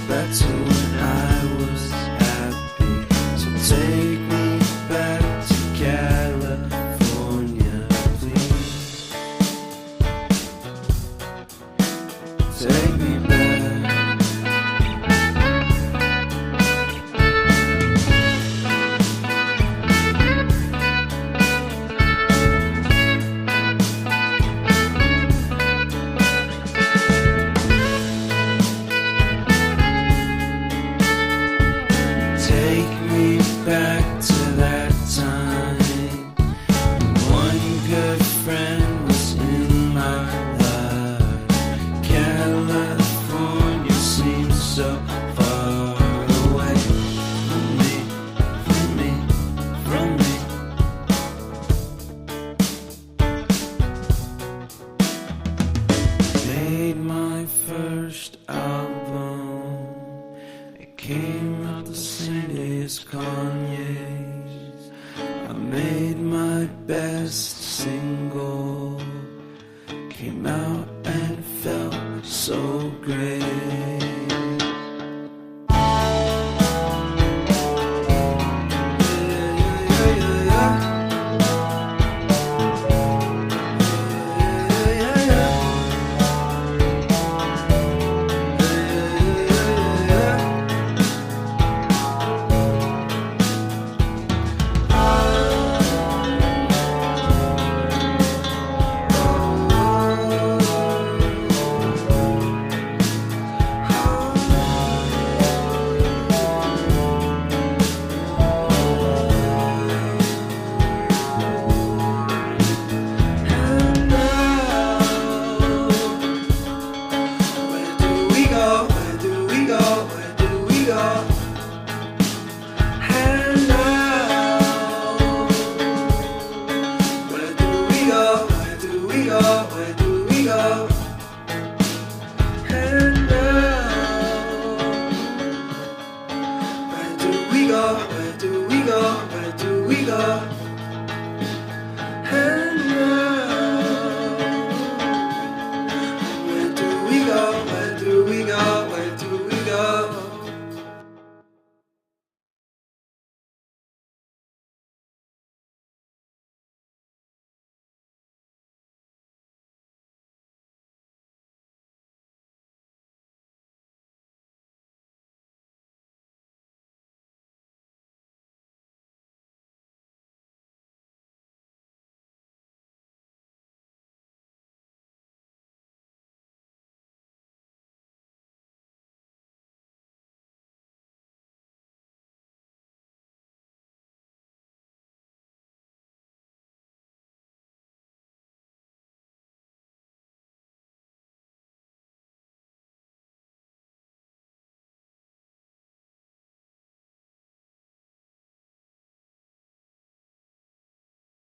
back to when I was happy. So take me back to California, please. Take me back. Take me back to that time. One good friend was in my life. California seems so far away from me, from me, from me. Made my first album. It came out the same day as Kanye's. I made my best single. Came out and felt so great. Where do we go?